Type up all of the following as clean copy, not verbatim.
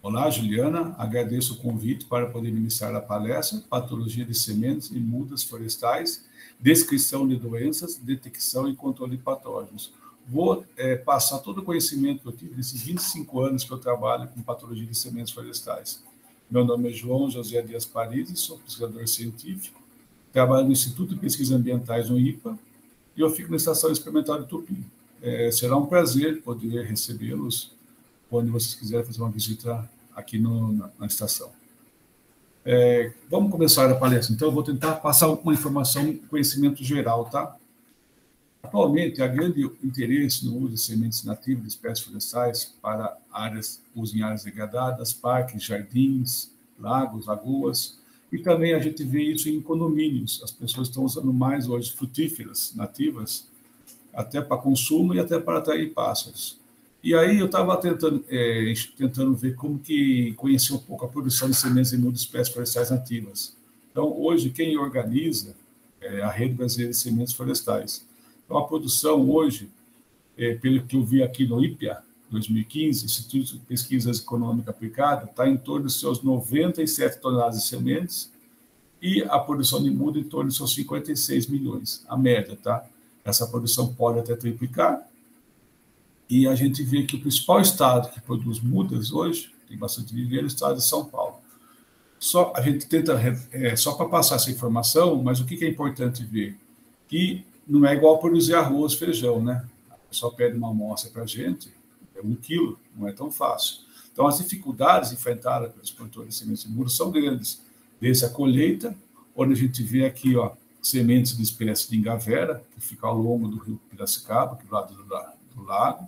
Olá, Juliana. Agradeço o convite para poder ministrar a palestra Patologia de sementes e mudas florestais, descrição de doenças, detecção e controle de patógenos. Vou passar todo o conhecimento que eu tive nesses 25 anos que eu trabalho com patologia de sementes florestais. Meu nome é João José Dias Paris, sou pesquisador científico, trabalho no Instituto de Pesquisas Ambientais, no IPA, e eu fico na Estação Experimental de Tupi. Será um prazer poder recebê-los quando vocês quiserem fazer uma visita aqui na estação. Vamos começar a palestra. Então, eu vou tentar passar uma informação, um conhecimento geral, tá? Atualmente, há grande interesse no uso de sementes nativas de espécies florestais para uso em áreas degradadas, parques, jardins, lagos, lagoas, e também a gente vê isso em condomínios. As pessoas estão usando mais hoje frutíferas nativas, até para consumo e até para atrair pássaros. E aí eu estava tentando ver como que conhecer um pouco a produção de sementes e mudas de espécies florestais nativas. Então, hoje, quem organiza é a Rede Brasileira de Sementes Florestais. Então, a produção hoje, pelo que eu vi aqui no IPEA, 2015, Instituto de Pesquisas Econômicas Aplicadas, está em torno dos seus 97 toneladas de sementes e a produção de muda em torno dos seus 56 milhões, a média, tá? Essa produção pode até triplicar. E a gente vê que o principal estado que produz mudas hoje, tem bastante viveiro, é o estado de São Paulo. A gente tenta, só para passar essa informação, mas o que é importante ver? Que não é igual produzir arroz, feijão, né? A pessoa pede uma amostra para a gente, é 1 quilo, não é tão fácil. Então, as dificuldades enfrentadas pelos produtores de sementes de mudas são grandes. Desde a colheita, onde a gente vê aqui, ó, sementes de espécie de ingavera, que fica ao longo do rio Piracicaba, que é do lado do lago.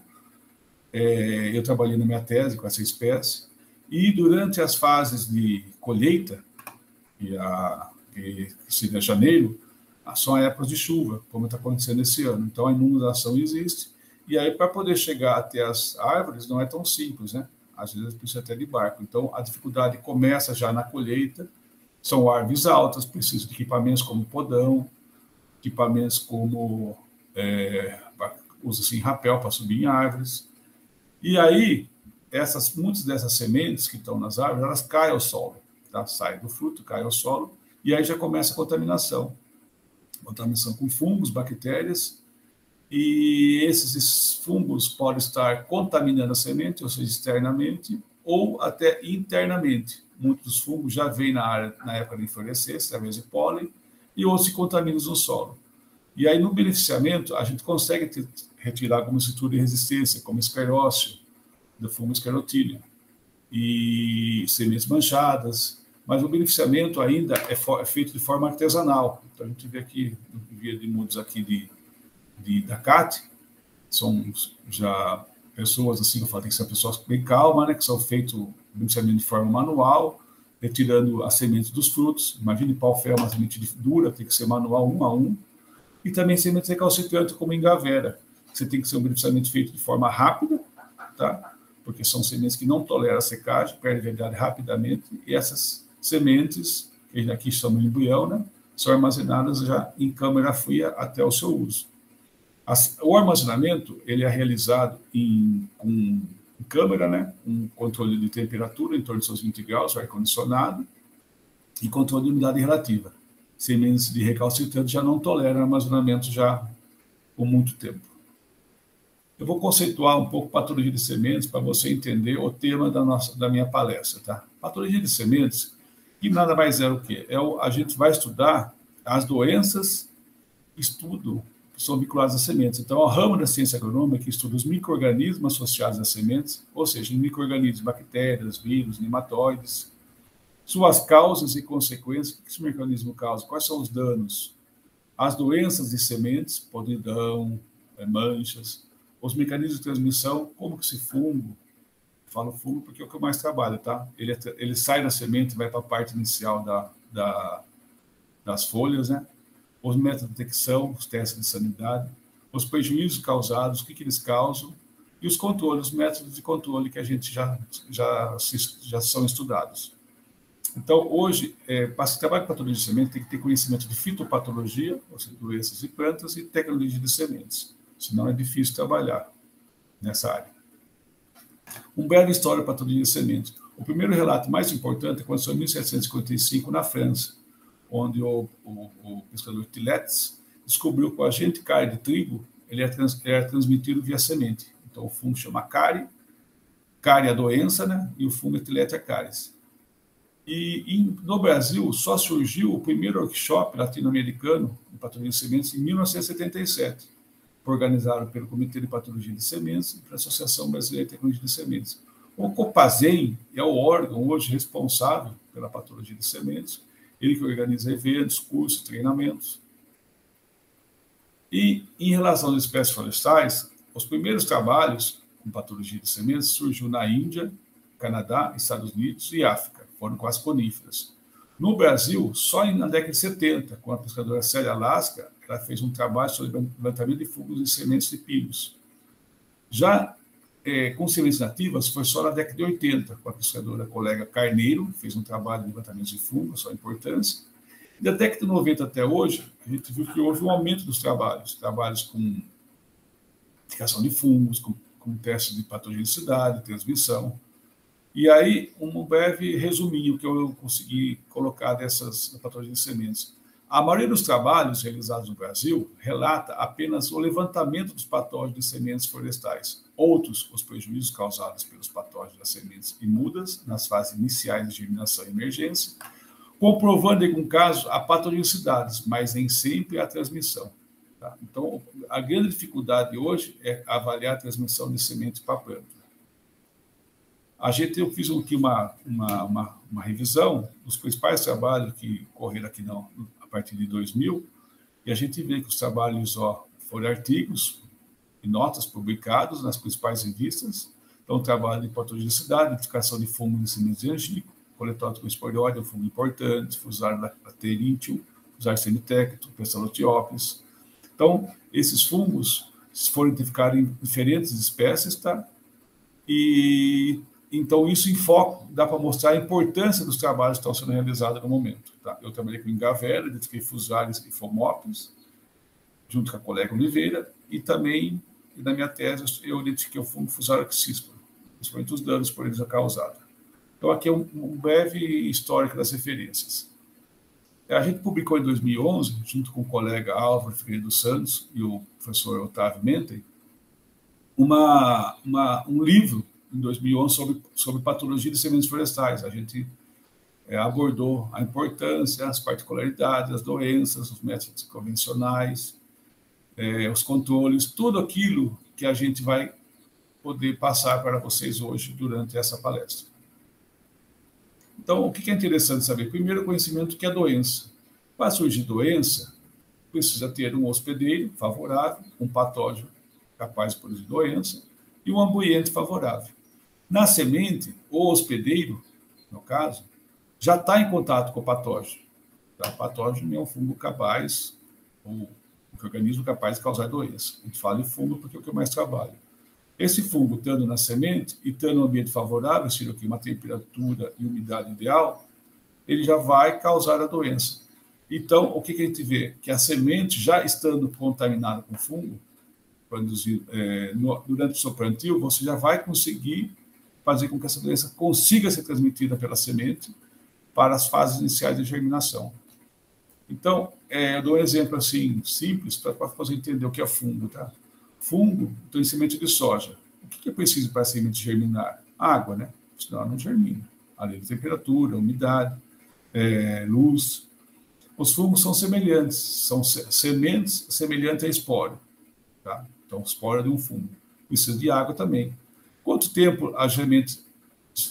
Eu trabalhei na minha tese com essa espécie, e durante as fases de colheita, que seria janeiro, são épocas de chuva, como está acontecendo esse ano. Então, a inundação existe, e aí, para poder chegar até as árvores, não é tão simples, né? Às vezes, precisa até de barco. Então, a dificuldade começa já na colheita, são árvores altas, precisam de equipamentos como podão, equipamentos como usa-se rapel para subir em árvores. E aí, muitas dessas sementes que estão nas árvores, elas caem ao solo, tá? Sai do fruto, cai ao solo, e aí já começa a contaminação. Contaminação com fungos, bactérias, e esses fungos podem estar contaminando a semente, ou seja, externamente, ou até internamente. Muitos dos fungos já vêm na época de inflorescência, através de pólen, e outros se contaminam no solo. E aí, no beneficiamento, a gente consegue retirar alguma estrutura de resistência, como esclerócio, do fungo esclerotídeo, e sementes manchadas, mas o beneficiamento ainda é feito de forma artesanal. Então, a gente vê aqui, no viveiro de mudas aqui da CAT, são já pessoas, assim, eu falo, tem que ser pessoas bem calmas, né, que são feitos beneficiamento de forma manual, retirando as sementes dos frutos. Imagine pau-ferro, uma semente dura, tem que ser manual, 1 a 1, e também sementes recalcitrantes, como engavera. Você tem que ser um beneficiamento feito de forma rápida, tá? Porque são sementes que não toleram a secagem, perdem verdade rapidamente, e essas sementes, que aqui chamam de embrião, né, são armazenadas já em câmara fria até o seu uso. O armazenamento ele é realizado com câmara, né, um controle de temperatura em torno de seus 20 graus, ar-condicionado, e controle de umidade relativa. Sementes de recalcitrante já não toleram armazenamento já por muito tempo. Eu vou conceituar um pouco patologia de sementes para você entender o tema da minha palestra, tá? Patologia de sementes, que nada mais é o quê? A gente vai estudar as doenças, que são vinculadas às sementes. Então, o ramo da ciência agronômica que estuda os micro-organismos associados às sementes, ou seja, micro-organismos, bactérias, vírus, nematóides, suas causas e consequências. O que esse micro-organismo causa? Quais são os danos? As doenças de sementes, podridão, manchas, os mecanismos de transmissão, como que esse fungo, falo fungo porque é o que eu mais trabalho, tá? Ele sai da semente, vai para a parte inicial das folhas, né? Os métodos de detecção, os testes de sanidade, os prejuízos causados, o que eles causam, e os controles, os métodos de controle que a gente já são estudados. Então, hoje, para se trabalhar com patologia de semente, tem que ter conhecimento de fitopatologia, ou seja, doenças de plantas, e tecnologia de sementes. Senão é difícil trabalhar nessa área. Um breve história da patologia de sementes. O primeiro relato mais importante aconteceu em 1755, na França, onde o pesquisador Tillettes descobriu que o agente cárie de trigo ele era transmitido via semente. Então, o fungo chama cárie é a doença, né? E o fungo Escherichia caris. E no Brasil só surgiu o primeiro workshop latino-americano em patologia de sementes em 1977, organizado pelo Comitê de Patologia de Sementes e pela Associação Brasileira de Tecnologia de Sementes. O Copasem é o órgão hoje responsável pela patologia de sementes, ele que organiza eventos, cursos, treinamentos. E em relação às espécies florestais, os primeiros trabalhos com patologia de sementes surgiu na Índia, Canadá, Estados Unidos e África, foram com as coníferas. No Brasil, só na década de 70, com a pesquisadora Célia Lasca, ela fez um trabalho sobre levantamento de fungos e sementes de pinos. Já com sementes nativas, foi só na década de 80, com a pesquisadora colega Carneiro, fez um trabalho de levantamento de fungos, sua importância. E da década de 90 até hoje, a gente viu que houve um aumento dos trabalhos com indicação de fungos, com testes de patogenicidade, transmissão. E aí, um breve resuminho que eu consegui colocar dessas patologias de sementes. A maioria dos trabalhos realizados no Brasil relata apenas o levantamento dos patógenos de sementes florestais. Outros, os prejuízos causados pelos patógenos das sementes e mudas nas fases iniciais de germinação e emergência, comprovando, em algum caso, a patogenicidade, mas nem sempre a transmissão. Tá? Então, a grande dificuldade hoje é avaliar a transmissão de sementes para a planta. Eu fiz aqui uma revisão dos principais trabalhos que ocorreram aqui a partir de 2000, e a gente vê que os trabalhos foram artigos e notas publicados nas principais revistas. Então, trabalho de patogenicidade, identificação de fungos de sementes de angico, coletório com esporioide, um fungo importante, Fusarium laterínteo, Fusarium semitecto, Pestalotiopes. Então, esses fungos foram identificados em diferentes espécies, tá? E então, isso em foco dá para mostrar a importância dos trabalhos que estão sendo realizados no momento. Tá? Eu trabalhei com Ingavera, identifiquei Fusarium e Fomopis, junto com a colega Oliveira, e também, na minha tese, eu identifiquei o fungo Fusarium cispa, principalmente os danos por eles causados. Então, aqui é um breve histórico das referências. A gente publicou em 2011, junto com o colega Álvaro Figueiredo dos Santos e o professor Otávio Menten, um livro em 2011 sobre patologia de sementes florestais. A gente abordou a importância, as particularidades, as doenças, os métodos convencionais, os controles, tudo aquilo que a gente vai poder passar para vocês hoje durante essa palestra. Então, o que é interessante saber? Primeiro, o conhecimento que é doença. Para surgir doença, precisa ter um hospedeiro favorável, um patógeno capaz de produzir doença e um ambiente favorável. Na semente, o hospedeiro, no caso, já está em contato com o patógeno. O patógeno é um fungo capaz, um organismo capaz de causar doença. A gente fala em fungo porque é o que eu mais trabalho. Esse fungo, estando na semente e estando em um ambiente favorável, se aqui uma temperatura e umidade ideal, ele já vai causar a doença. Então, o que a gente vê? Que a semente, já estando contaminada com fungo, durante o seu plantio, você já vai conseguir fazer com que essa doença consiga ser transmitida pela semente para as fases iniciais de germinação. Então, eu dou um exemplo assim simples para você entender o que é fungo. Tá? Fungo tem semente de soja. O que é preciso para a semente germinar? Água, né? Senão ela não germina. Além de temperatura, umidade, luz. Os fungos são semelhantes, são sementes semelhantes a esporo. Tá? Então, esporo de um fungo. Precisa de água também. Quanto tempo a semente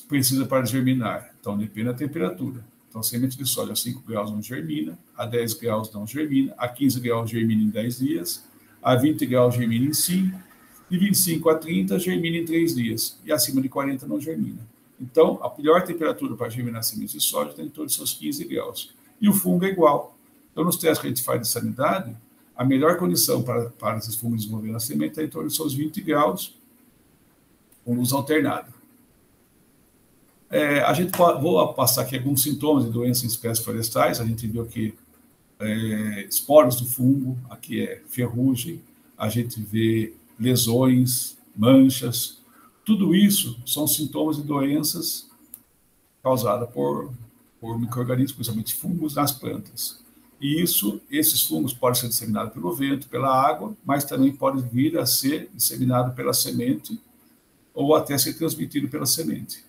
precisa para germinar? Então, depende da temperatura. Então, a semente de soja a 5 graus não germina, a 10 graus não germina, a 15 graus germina em 10 dias, a 20 graus germina em 5, de 25 a 30 germina em 3 dias, e acima de 40 não germina. Então, a melhor temperatura para germinar a semente de soja tem em torno de seus 15 graus. E o fungo é igual. Então, nos testes que a gente faz de sanidade, a melhor condição para esses fungos desenvolver na semente é em torno de seus 20 graus, com luz alternada. Vou passar aqui alguns sintomas de doenças em espécies florestais. A gente viu aqui esporos do fungo, aqui é ferrugem, a gente vê lesões, manchas. Tudo isso são sintomas de doenças causada por micro-organismos, principalmente fungos, nas plantas. E esses fungos podem ser disseminados pelo vento, pela água, mas também podem vir a ser disseminados pela semente ou até ser transmitido pela semente.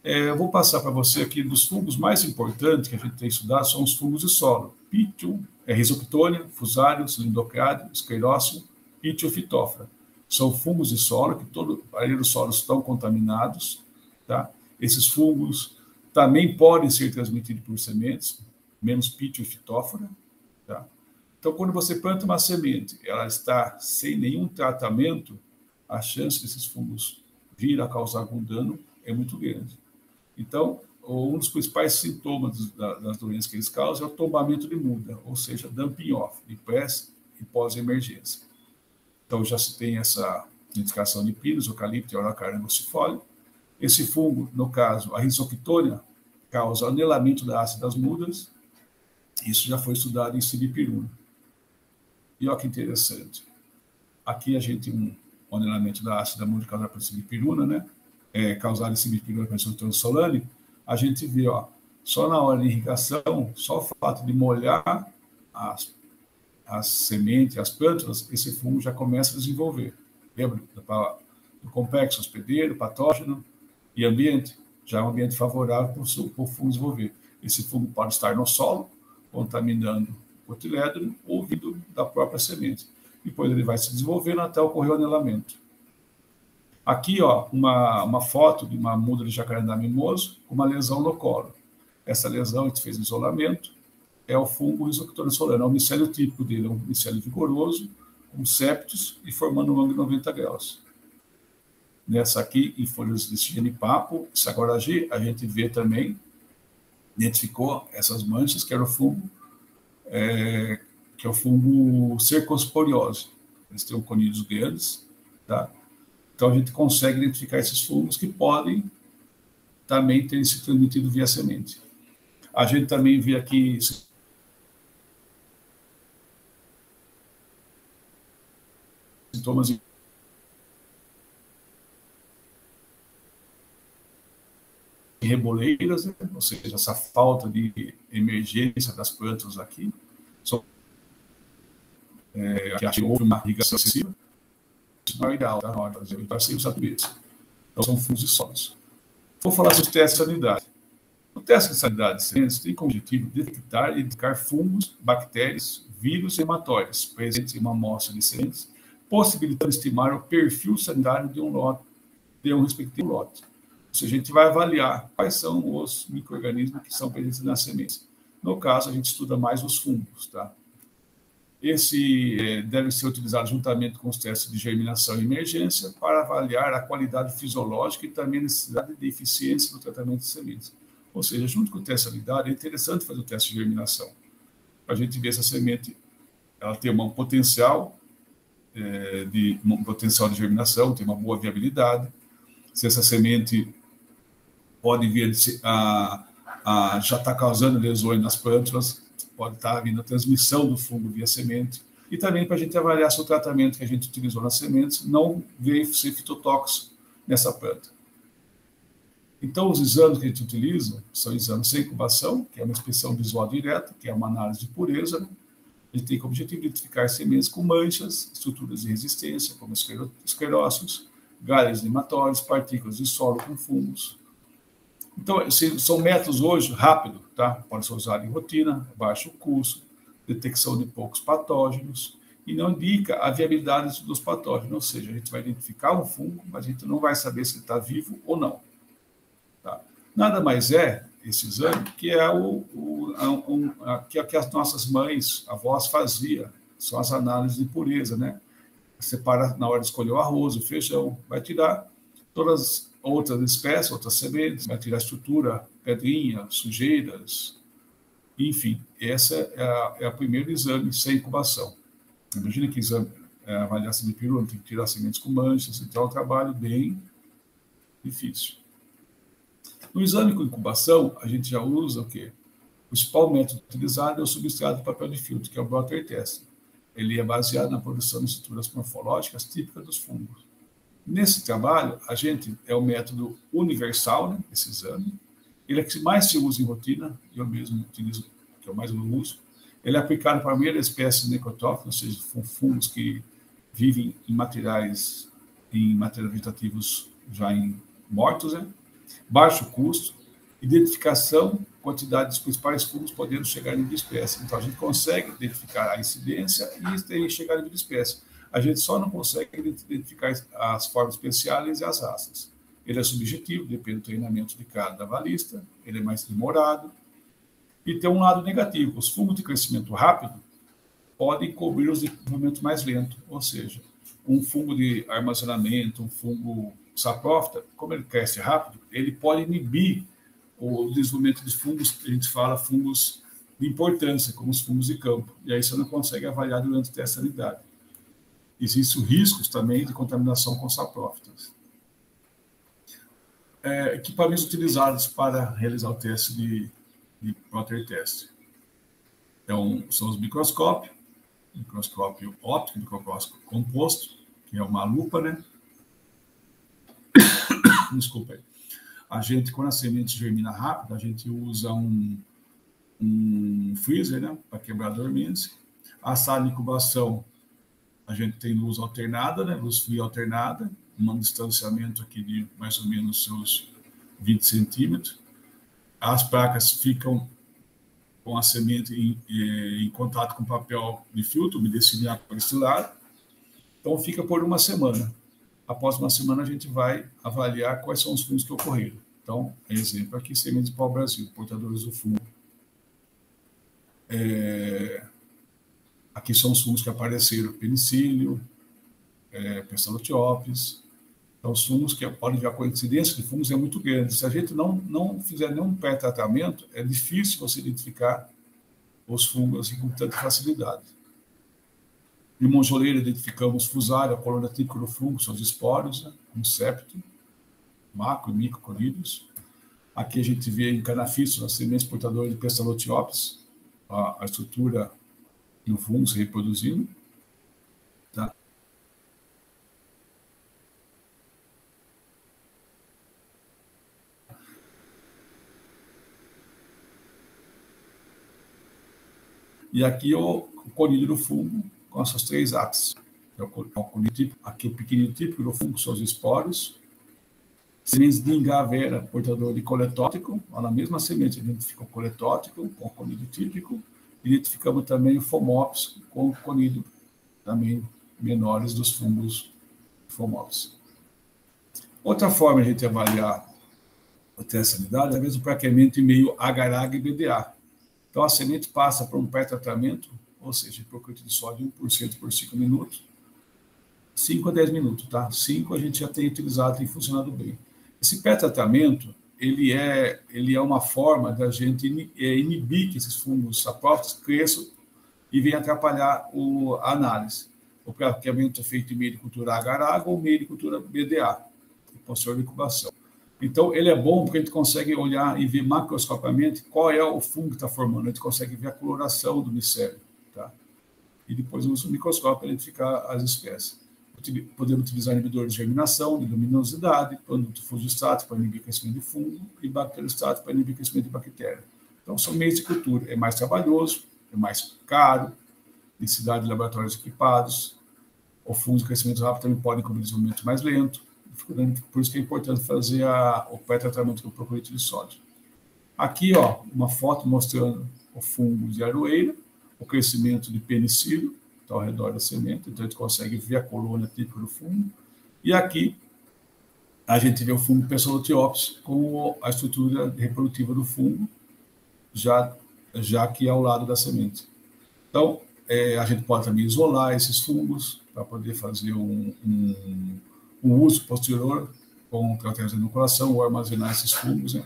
Eu vou passar para você aqui dos fungos mais importantes que a gente tem estudado, são os fungos de solo. Pythium, Rhizoctonia, Fusarium, Cylindrocratium, Sclerócium, Pythium, Phytophthora. São fungos de solo, que todo o solo estão contaminados. Tá? Esses fungos também podem ser transmitidos por sementes, menos Pythium e Phytophthora. Tá? Então, quando você planta uma semente, ela está sem nenhum tratamento, a chance desses fungos vir a causar algum dano é muito grande. Então, um dos principais sintomas das doenças que eles causam é o tombamento de muda, ou seja, dumping off, de pré e pós-emergência. Então, já se tem essa indicação de pinos, eucalipto e Araucaria angustifolia. Esse fungo, no caso, a Rhizoctonia, causa anelamento da haste das mudas. Isso já foi estudado em Sibipiruna. E olha que interessante. Aqui a gente tem um anelamento da haste da muda causado por Sibipiruna, né? Causado em Sibipiruna por Rhizoctonia solane. A gente vê, ó, só na hora de irrigação, só o fato de molhar as sementes, as plantas, esse fungo já começa a desenvolver. Lembra do complexo hospedeiro, patógeno e ambiente? Já é um ambiente favorável para o fungo desenvolver. Esse fungo pode estar no solo, contaminando o cotilédone ou vindo da própria semente. Depois ele vai se desenvolvendo até ocorrer o anelamento. Aqui, ó, uma foto de uma muda de jacarandá mimoso com uma lesão no colo. Essa lesão, a gente fez isolamento, é o fungo Rhizoctonia solane. O micélio típico dele é um micélio vigoroso, com septos e formando um ângulo de 90 graus. Nessa aqui, em folhas de genipapo, saguaragi, a gente vê também, identificou essas manchas, que era o fungo, que é o fungo cercosporiose. Eles têm conídeos grandes, tá? Então, a gente consegue identificar esses fungos que podem também ter se transmitido via semente. A gente também vê aqui sintomas reboleiras, né? Ou seja, essa falta de emergência das plantas aqui. Que acho que houve uma irrigação excessiva. Isso não é ideal, tá? Evitar sempre usar isso. Então, são fungos de solos. Vou falar sobre os testes de sanidade. O teste de sanidade de sementes tem como objetivo detectar e identificar fungos, bactérias, vírus e hematóides presentes em uma amostra de sementes, possibilitando estimar o perfil sanitário de um lote, de um respectivo lote. Ou seja, a gente vai avaliar quais são os micro-organismos que são presentes nas sementes. No caso, a gente estuda mais os fungos, tá? Esse deve ser utilizado juntamente com os testes de germinação e emergência para avaliar a qualidade fisiológica e também a necessidade de eficiência do tratamento de sementes. Ou seja, junto com o teste de sanidade, é interessante fazer o teste de germinação, para a gente ver se a semente ela tem um potencial de germinação, tem uma boa viabilidade, se essa semente pode vir já está causando lesões nas plântulas, pode estar havendo a transmissão do fungo via semente, e também para a gente avaliar se o tratamento que a gente utilizou nas sementes não veio ser fitotóxico nessa planta. Então, os exames que a gente utiliza são exames sem incubação, que é uma inspeção visual direta, que é uma análise de pureza. A gente tem como objetivo identificar sementes com manchas, estruturas de resistência, como esclerócios, galhos nematóides, partículas de solo com fungos. Então, são métodos hoje rápidos, tá? Podem ser usados em rotina, baixo custo, detecção de poucos patógenos, e não indica a viabilidade dos patógenos, ou seja, a gente vai identificar um fungo, mas a gente não vai saber se ele está vivo ou não. Tá? Nada mais é esse exame que é que as nossas mães, avós faziam, são as análises de pureza, né? Separa na hora de escolher o arroz, o feijão, vai tirar todas outras espécies, outras sementes, vai tirar estrutura, pedrinha, sujeiras, enfim, essa é o primeiro exame sem incubação. Imagina que exame, avaliação de pirula, tem que tirar sementes com manchas, então é um trabalho bem difícil. No exame com incubação, a gente já usa o quê? O principal método utilizado é o substrato de papel de filtro, que é o Brother Test. Ele é baseado na produção de estruturas morfológicas típicas dos fungos. Nesse trabalho, a gente é o método universal, né, esse exame. Ele é que mais se usa em rotina, eu mesmo utilizo, que eu mais uso. Ele é aplicado para a primeira espécie necrotófica, ou seja, fungos que vivem em materiais vegetativos já mortos, né? Baixo custo, identificação, quantidade dos principais fungos podendo chegar em nível de espécie. Então, a gente consegue identificar a incidência e chegar em nível de espécie. A gente só não consegue identificar as formas especiais e as raças. Ele é subjetivo, depende do treinamento de cada avalista, ele é mais demorado. E tem um lado negativo: os fungos de crescimento rápido podem cobrir os desenvolvimentos mais lentos, ou seja, um fungo de armazenamento, um fungo saprófita, como ele cresce rápido, ele pode inibir o desenvolvimento de fungos, que a gente fala fungos de importância, como os fungos de campo, e aí você não consegue avaliar durante o teste de sanidade. Existem riscos também de contaminação com saprófitas. Equipamentos utilizados para realizar o teste de Proter test. Então, são os microscópio óptico, microscópio composto, que é uma lupa, né? Desculpa aí. A gente, quando a semente germina rápido, a gente usa um freezer, né, para quebrar a dormência. A sala de incubação, a gente tem luz alternada, né, luz fria alternada, um distanciamento aqui de mais ou menos seus 20 centímetros. As placas ficam com a semente em contato com papel de filtro, umedecido em água destilada. Então, fica por uma semana. Após uma semana, a gente vai avaliar quais são os fungos que ocorreram. Então, exemplo aqui, sementes de pau-brasil, portadores do fungo. Aqui são os fungos que apareceram: penicílio, Pestalotiopes. Então, os fungos que podem ver, a coincidência de fungos é muito grande. Se a gente não fizer nenhum pré-tratamento, é difícil você identificar os fungos assim, com tanta facilidade. Em monjoleira, identificamos fusário, a colônia típica do fungo, são os esporos, né, com septo, macro e microcolídeos. Aqui a gente vê em canafistos, as sementes portadoras de Pestalotiopes, a estrutura do fungo se reproduzindo. Tá? E aqui o colídeo do fungo com essas três ápices. É o colídeo típico, aqui o pequenino típico do fungo são os esporos. Sementes de ingavera, portador de coletótico, na mesma semente identifica o coletótico com o colídeo típico. Identificamos também o Phomopsis com o colídeo também menores dos fungos Phomopsis. Outra forma de a gente avaliar a teste de sanidade é mesmo o praqueamento em meio agar-agar e BDA. Então, a semente passa por um pré-tratamento, ou seja, hipoclorito de sódio 1% por 5 minutos, 5 a 10 minutos, tá? 5 a gente já tem utilizado, tem funcionado bem. Esse pré-tratamento, ele é uma forma da gente inibir que esses fungos saprófitos cresçam e venham atrapalhar a análise. O praqueamento é feito em meio de cultura agar-agar ou meio de cultura BDA, posterior de incubação. Então, ele é bom porque a gente consegue olhar e ver macroscopicamente qual é o fungo que está formando. A gente consegue ver a coloração do micélio. Tá? E depois usa o microscópio para identificar as espécies. Podemos utilizar inibidores de germinação, de luminosidade, produto fugistrato para inibir o crescimento de fungo e bacteriostático para inibir o crescimento de bactéria. Então, são meios de cultura. É mais trabalhoso, é mais caro, necessidade de laboratórios equipados. O fungo de crescimento rápido também podem cobrir desenvolvimento mais lento. Por isso que é importante fazer o pré-tratamento do procurito de sódio. Aqui, ó, uma foto mostrando o fungo de aroeira, o crescimento de penicílio, está ao redor da semente, então a gente consegue ver a colônia típica do fungo. E aqui a gente vê o fungo Pestalotiopes com a estrutura reprodutiva do fungo, já aqui ao lado da semente. Então, a gente pode também isolar esses fungos para poder fazer um uso posterior com estratégia de inoculação ou armazenar esses fungos. Né?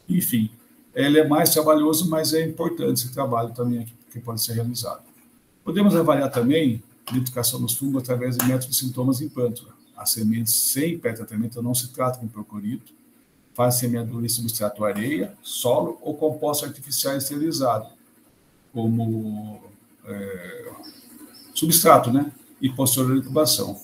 Enfim, ele é mais trabalhoso, mas é importante esse trabalho também aqui, que pode ser realizado. Podemos avaliar também a identificação dos fungos através de métodos de sintomas em plântula. As sementes sem pré-tratamento não se tratam com procurito, faz semeadura em substrato areia, solo ou composto artificial esterilizado, como substrato, né? E posterior incubação.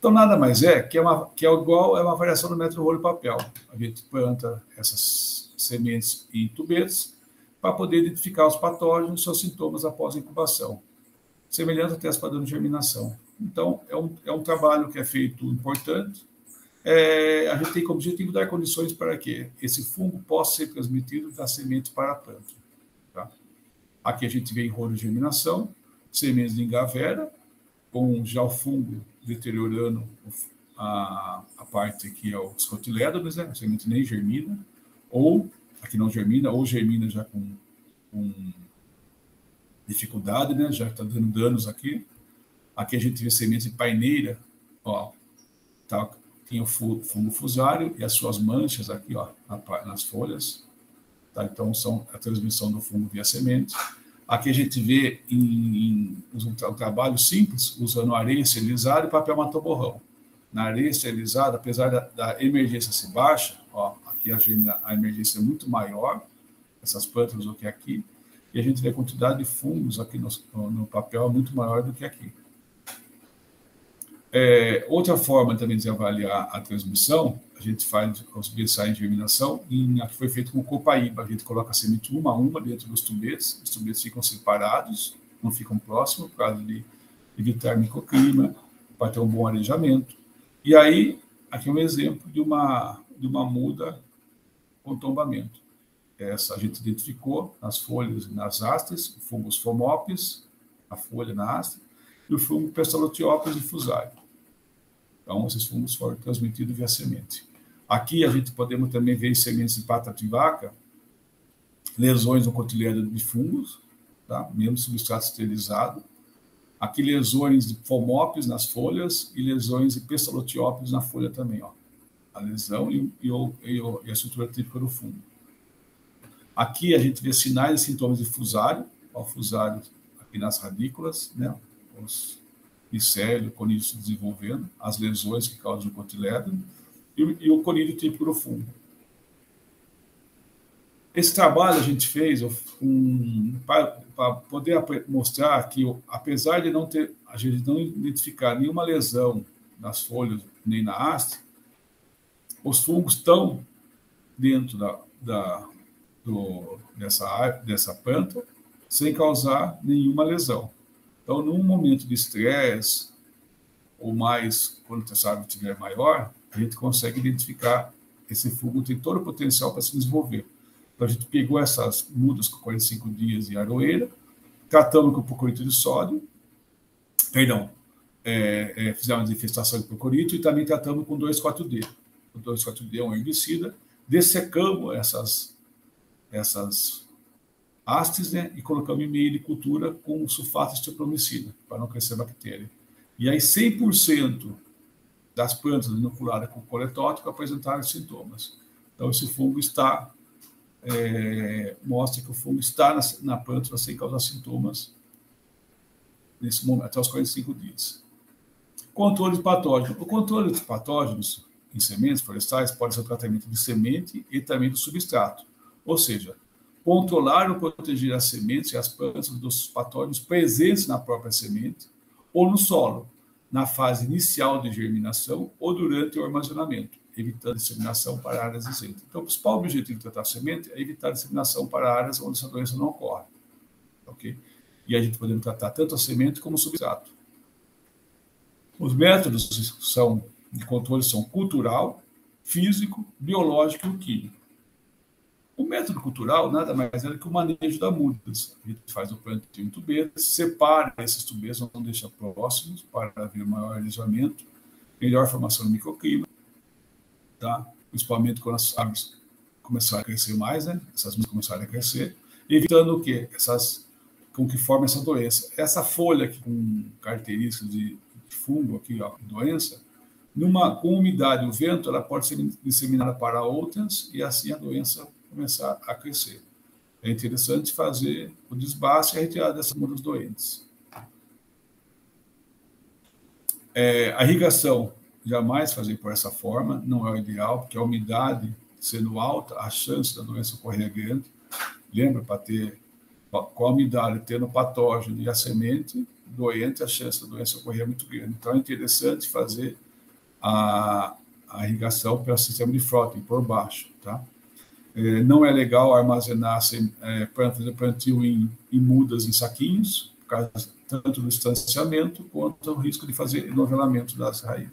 Então, nada mais que é igual, é uma variação do método rolo e papel. A gente planta essas sementes em tubetes para poder identificar os patógenos e seus sintomas após a incubação, semelhante ao teste padrão de germinação. Então, é um trabalho que é feito importante. A gente tem como objetivo dar condições para que esse fungo possa ser transmitido da semente para a planta. Tá? Aqui a gente vê em rolo de germinação, sementes de ingavera, com já o fungo deteriorando a parte que é os cotilédones, né? A semente nem germina, ou aqui não germina, ou germina já com dificuldade, né? Já está dando danos aqui. Aqui a gente vê semente de paineira, ó, tá, tem o fungo fusário e as suas manchas aqui, ó, nas folhas. Tá? Então, são a transmissão do fungo via semente. Aqui a gente vê um trabalho simples, usando areia esterilizada e papel matoborrão. Na areia esterilizada, apesar da emergência ser baixa, ó, aqui a emergência é muito maior, essas plantas do que aqui, e a gente vê a quantidade de fungos aqui no papel muito maior do que aqui. Outra forma também de avaliar a transmissão, a gente faz os ensaios de germinação, e aqui foi feito com copaíba. A gente coloca a semente uma a uma dentro dos tubetes, os tubetes ficam separados, não ficam próximos, por causa de evitar microclima, para ter um bom arejamento. E aí, aqui é um exemplo de uma muda com tombamento. Essa a gente identificou nas folhas e nas hastes, o fungo Phomopis, a folha na haste, e o fungo Pestalotiopis difusário. Então, esses fungos foram transmitidos via semente. Aqui a gente podemos também ver em sementes de pata de vaca, lesões no cotilédone de fungos, tá? Mesmo substrato esterilizado. Aqui lesões de Phomopis nas folhas e lesões de Pestalotiopis na folha também, ó. A lesão e a estrutura típica do fungo. Aqui a gente vê sinais e sintomas de fusário, ó, o fusário aqui nas radículas, né? Os micélio, conídeo se desenvolvendo, as lesões que causam o cotilédone e o conídeo típico do fungo. Esse trabalho a gente fez para poder mostrar que, apesar de a gente não identificar nenhuma lesão nas folhas nem na haste, os fungos estão dentro dessa planta sem causar nenhuma lesão. Então, num momento de estresse, ou mais, quando o tecido estiver maior, a gente consegue identificar esse fungo tem todo o potencial para se desenvolver. Então, a gente pegou essas mudas com 45 dias de aroeira, tratamos com procorito de sódio, fizemos uma infestação de procorito e também tratamos com 2,4-D. O 2,4-D é um herbicida, dessecamos essas hastes, né, e colocamos em meio de cultura com sulfato de estepromicina, para não crescer bactéria. E aí 100% das plantas inoculadas com coletótico apresentaram sintomas. Então, esse fungo mostra que o fungo está na planta sem causar sintomas nesse momento, até os 45 dias. Controle de patógenos. O controle de patógenos em sementes florestais pode ser o tratamento de semente e também do substrato. Ou seja, controlar ou proteger as sementes e as plantas dos patógenos presentes na própria semente ou no solo, na fase inicial de germinação ou durante o armazenamento, evitando a disseminação para áreas isentas. Então, o principal objetivo de tratar a semente é evitar a disseminação para áreas onde essa doença não ocorre. Okay? E a gente podemos tratar tanto a semente como o substrato. Os métodos de controle são cultural, físico, biológico e químico. O método cultural nada mais é do que o manejo da mudas. A gente faz o plantio em tubetes, separa esses tubetes, não deixa próximos para haver maior arejamento, melhor formação do microclima, tá? Principalmente quando as árvores começarem a crescer mais, né? Essas mudas começarem a crescer, evitando o quê? Com que forma essa doença. Essa folha aqui com características de fungo, aqui, ó, doença, com umidade e o vento, ela pode ser disseminada para outras e assim a doença começar a crescer. É interessante fazer o desbaste e a retirada dessas mudas doentes. A irrigação, jamais fazer por essa forma, não é o ideal, porque a umidade sendo alta, a chance da doença ocorrer é grande. Lembra, com a umidade tendo o patógeno e a semente doente, a chance da doença ocorrer é muito grande. Então, é interessante fazer a irrigação pelo sistema de Frotting, por baixo. Tá? Não é legal armazenar, fazer plantio em mudas, em saquinhos, por causa tanto do distanciamento quanto o risco de fazer enovelamento das raízes.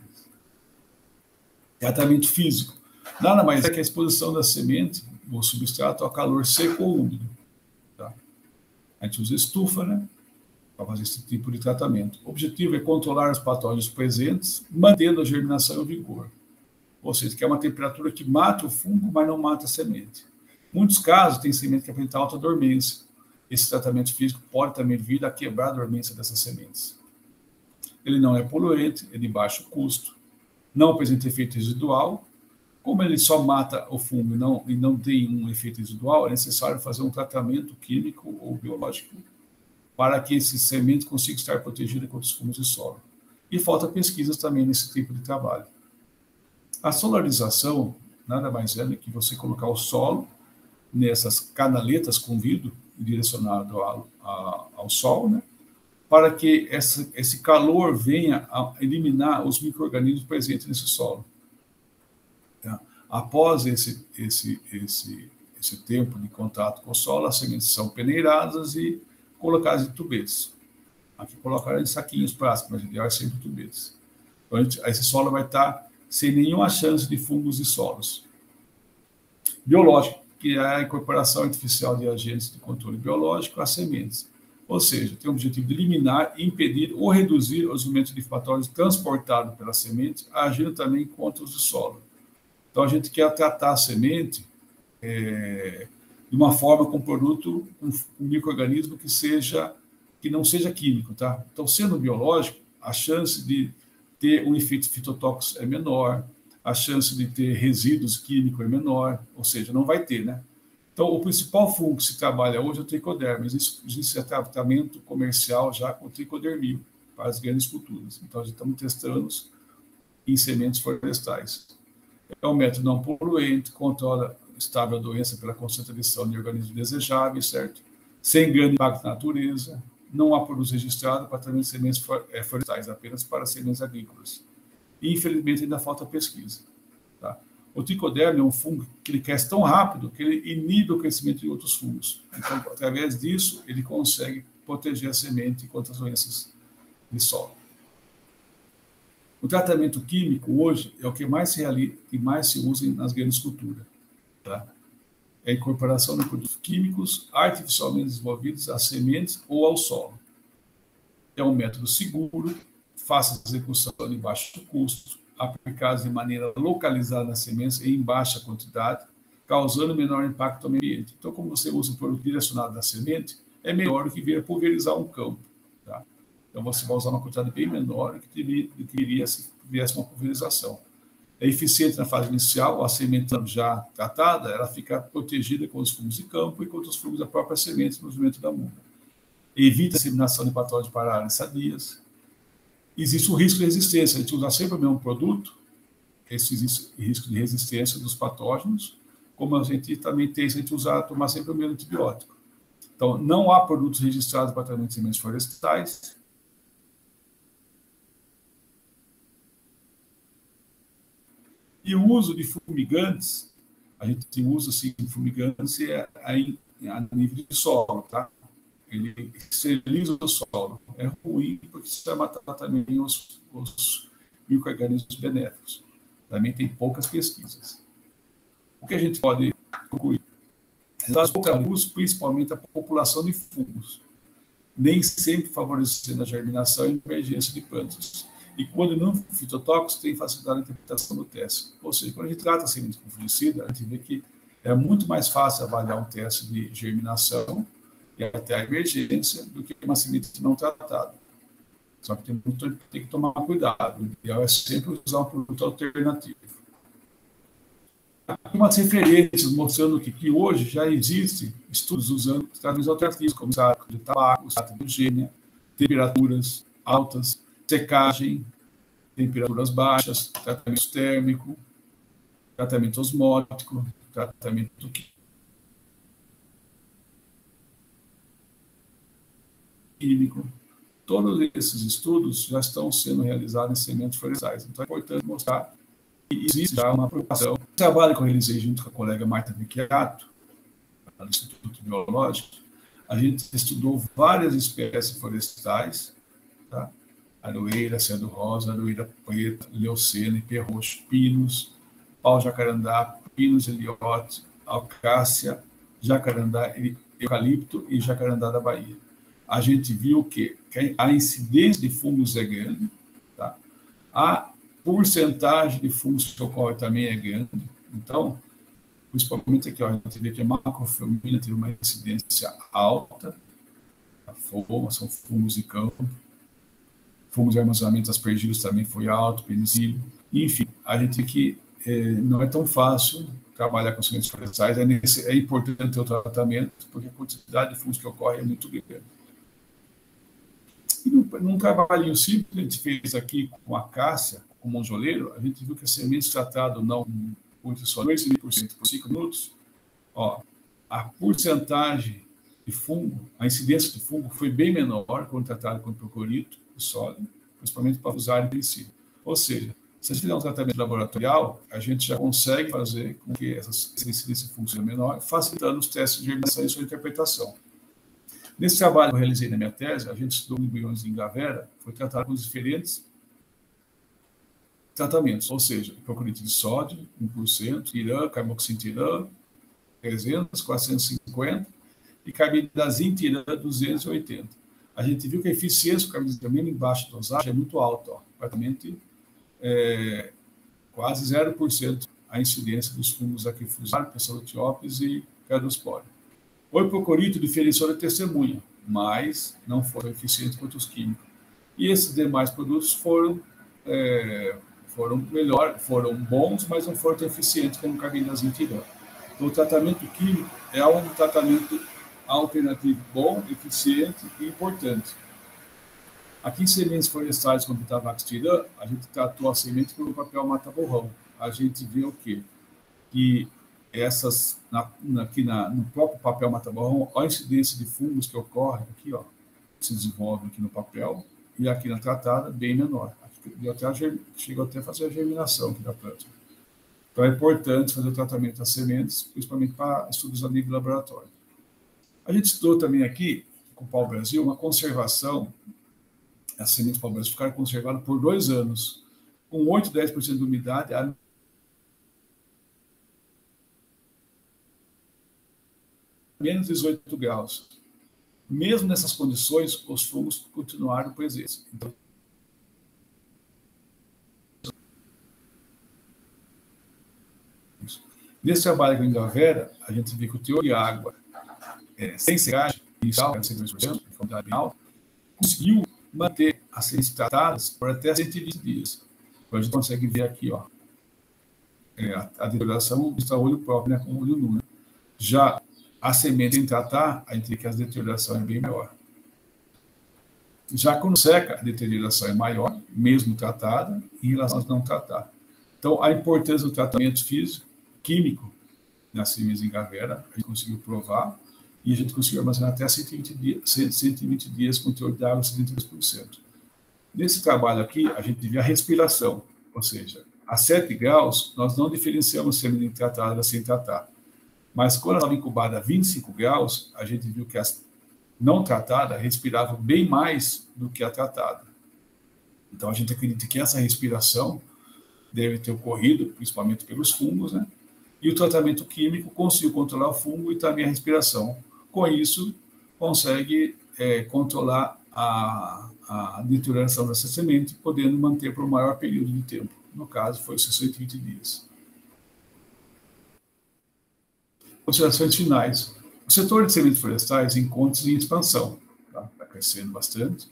Tratamento físico. Nada mais é que a exposição da semente, o substrato, ao calor seco ou úmido. Tá? A gente usa estufa, né, para fazer esse tipo de tratamento. O objetivo é controlar os patógenos presentes, mantendo a germinação em vigor. Ou seja, que é uma temperatura que mata o fungo, mas não mata a semente. Em muitos casos, tem semente que apresenta alta dormência. Esse tratamento físico pode também vir a quebrar a dormência dessas sementes. Ele não é poluente, é de baixo custo, não apresenta efeito residual. Como ele só mata o fungo e não tem um efeito residual, é necessário fazer um tratamento químico ou biológico para que esse semente consiga estar protegida contra os fungos de solo. E falta pesquisas também nesse tipo de trabalho. A solarização nada mais é do que você colocar o solo nessas canaletas com vidro direcionado ao sol, né, para que esse calor venha a eliminar os micro-organismos presentes nesse solo. Tá? Após esse tempo de contato com o solo, as sementes são peneiradas e colocadas em tubetes. Aqui colocaram em saquinhos plásticos, mas ideal é sempre tubetes. Então, esse solo vai estar sem nenhuma chance de fungos e solos. Biológico, que é a incorporação artificial de agentes de controle biológico às sementes. Ou seja, tem o objetivo de eliminar, impedir ou reduzir os movimentos de patógenos transportados pela semente, agindo também contra os do solo. Então, a gente quer tratar a semente de uma forma com produto, um micro-organismo que não seja químico. Tá? Então, sendo biológico, a chance de ter um efeito fitotóxico é menor, a chance de ter resíduos químicos é menor, ou seja, não vai ter, né? Então, o principal fungo que se trabalha hoje é o tricoderma. Existe tratamento comercial já com tricodermil para as grandes culturas. Então, a gente estamos testando em sementes florestais. É um método não poluente, controla estável a doença pela concentração de organismos desejáveis, certo? Sem grande impacto na natureza, não há produtos registrados para tratamento de sementes florestais, apenas para sementes agrícolas. E, infelizmente, ainda falta pesquisa. Tá? O tricoderma é um fungo que ele cresce tão rápido que ele inibe o crescimento de outros fungos. Então, através disso, ele consegue proteger a semente contra as doenças de solo. O tratamento químico, hoje, é o que mais se realiza e mais se usa nas grandes culturas. Tá? É a incorporação de produtos químicos artificialmente desenvolvidos às sementes ou ao solo. É um método seguro, fácil de execução de baixo custo, aplicados de maneira localizada nas sementes e em baixa quantidade, causando menor impacto ao meio ambiente. Então, como você usa o produto direcionado na semente, é melhor do que vir pulverizar um campo. Tá? Então, você vai usar uma quantidade bem menor do que iria se tivesse uma pulverização. É eficiente na fase inicial, a semente já tratada, ela fica protegida contra os fungos de campo e contra os fungos da própria semente no movimento da muda. Evita a disseminação de patógenos para áreas sadias. Existe o risco de resistência, a gente usa sempre o mesmo produto, existe risco de resistência dos patógenos, como a gente também tem se a gente tomar sempre o mesmo antibiótico. Então, não há produtos registrados para tratamento de sementes florestais. E o uso de fumigantes, a gente usa assim, fumigantes a nível de solo, tá? Ele esteriliza o solo. É ruim porque isso vai matar também os micro-organismos benéficos. Também tem poucas pesquisas. O que a gente pode concluir? Resultados poucos, principalmente a população de fungos, nem sempre favorecendo a germinação e emergência de plantas. E quando não fitotóxicos, tem facilidade na interpretação do teste. Ou seja, quando a gente trata a semente com fungicida, a gente vê que é muito mais fácil avaliar um teste de germinação e até a emergência do que uma semente não tratada. Só que tem que tomar cuidado. O ideal é sempre usar um produto alternativo. Aqui umas referências mostrando que hoje já existem estudos usando tratamentos alternativos, como extrato de tabaco, extrato de eugênia, temperaturas altas, secagem, temperaturas baixas, tratamento térmico, tratamento osmótico, tratamento químico. Todos esses estudos já estão sendo realizados em sementes florestais. Então, é importante mostrar que existe já uma preocupação. O trabalho que eu realizei junto com a colega Marta Vecchiato, do Instituto Biológico, a gente estudou várias espécies florestais, tá? Aroeira, cedro rosa, aroeira preta, leucena, ipê roxo, pinos, pau-jacarandá, pinos iliote, alcácia, jacarandá, eucalipto e jacarandá da Bahia. A gente viu que a incidência de fungos é grande, tá? A porcentagem de fungos que ocorre também é grande. Então, principalmente aqui, ó, a gente vê que a macrofilomina teve uma incidência alta, a foma, são fungos de campo, fungos de armazenamento aspergillus também foi alto, penicilio, enfim, a gente vê que não é tão fácil trabalhar com sementes florestais, é importante ter o tratamento, porque a quantidade de fungos que ocorre é muito grande. E num trabalhinho simples que a gente fez aqui com a acácia, com o monjoleiro, a gente viu que as sementes tratadas não por só 2,5% por 5 minutos, ó, a porcentagem de fungo, a incidência de fungo foi bem menor quando tratado com procurito, sólido, principalmente para usar herbicida. Ou seja, se a gente fizer um tratamento laboratorial, a gente já consegue fazer com que essa incidência de fungo seja menor, facilitando os testes de germinação e sua interpretação. Nesse trabalho que eu realizei na minha tese, a gente estudou embriões de ingavera, foi tratado com diferentes tratamentos, ou seja, procurito de sódio, 1%, irã, carboxintirã, 300, 450, e carbidazim, tirã, 280. A gente viu que a eficiência do carbidazim em baixa dosagem é muito alta, ó, praticamente quase 0% a incidência dos fungos aquifusários, Pseudotiopes e Cardospora. O hipocorito diferenciou da testemunha, mas não foram eficientes quanto os químicos. E esses demais produtos foram bons, mas não foram tão eficientes como o carbidazim tirã. Então, o tratamento químico é um tratamento alternativo bom, eficiente e importante. Aqui em sementes florestais, como estava a tirã, a gente tratou a semente por um papel mata-borrão. A gente vê o quê? Que essas, no próprio papel mata-borrão, a incidência de fungos que ocorre aqui, ó, se desenvolve aqui no papel, e aqui na tratada, bem menor. Chegou até a fazer a germinação aqui da planta. Então, é importante fazer o tratamento das sementes, principalmente para estudos a nível laboratório. A gente estudou também aqui, com o pau-brasil, uma conservação, as sementes do pau-brasil ficaram conservadas por 2 anos, com 8 a 10% de umidade, a menos 18 graus. Mesmo nessas condições, os fungos continuaram presentes. Então, nesse trabalho com a ingavera, a gente viu que o teor de água sem secagem inicial, 102%, de quantidade bem alta, conseguiu manter as sementes tratadas por até 120 dias. Então, a gente consegue ver aqui, ó, a deterioração está olho próprio, né, com olho nu. Né? Já a semente sem tratar, a gente vê que a deterioração é bem maior. Já quando seca, a deterioração é maior, mesmo tratada, em relação a não tratar. Então, a importância do tratamento físico, químico, nas sementes de ingavera, a gente conseguiu provar, e a gente conseguiu armazenar até 120 dias com teor de água de 72%. Nesse trabalho aqui, a gente vê a respiração, ou seja, a 7 graus, nós não diferenciamos semente tratada da sem tratar. Mas quando ela estava incubada a 25 graus, a gente viu que as não tratadas respiravam bem mais do que a tratada. Então, a gente acredita que essa respiração deve ter ocorrido, principalmente pelos fungos, né? E o tratamento químico conseguiu controlar o fungo e também a respiração. Com isso, consegue controlar a deterioração dessa semente, podendo manter por um maior período de tempo. No caso, foi 120 dias. Considerações finais. O setor de sementes florestais encontra-se em expansão, está crescendo bastante.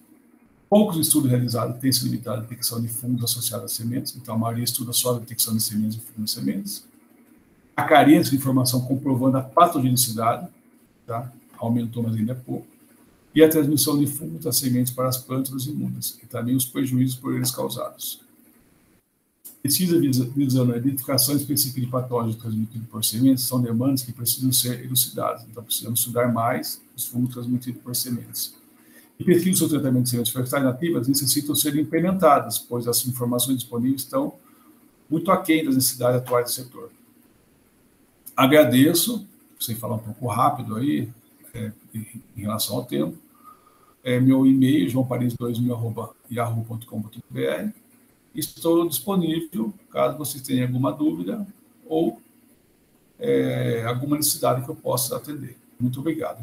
Poucos estudos realizados têm se limitado à detecção de fungos associados às sementes, então a maioria estuda só a detecção de sementes e fungos de sementes. A carência de informação comprovando a patogenicidade, tá? Aumentou, mas ainda é pouco. E a transmissão de fungos das sementes para as plantas e mudas, e também os prejuízos por eles causados. Pesquisa visando a identificação específica de patógenos transmitidos por sementes são demandas que precisam ser elucidadas. Então, precisamos estudar mais os fungos transmitidos por sementes. E pesquisas sobre tratamento de sementes florestais nativas necessitam ser implementadas, pois as informações disponíveis estão muito aquém das necessidades atuais do setor. Agradeço, sem falar um pouco rápido aí, em relação ao tempo. Meu e-mail, joaoparis2000@yahoo.com.br. Estou disponível, caso vocês tenham alguma dúvida ou alguma necessidade que eu possa atender. Muito obrigado.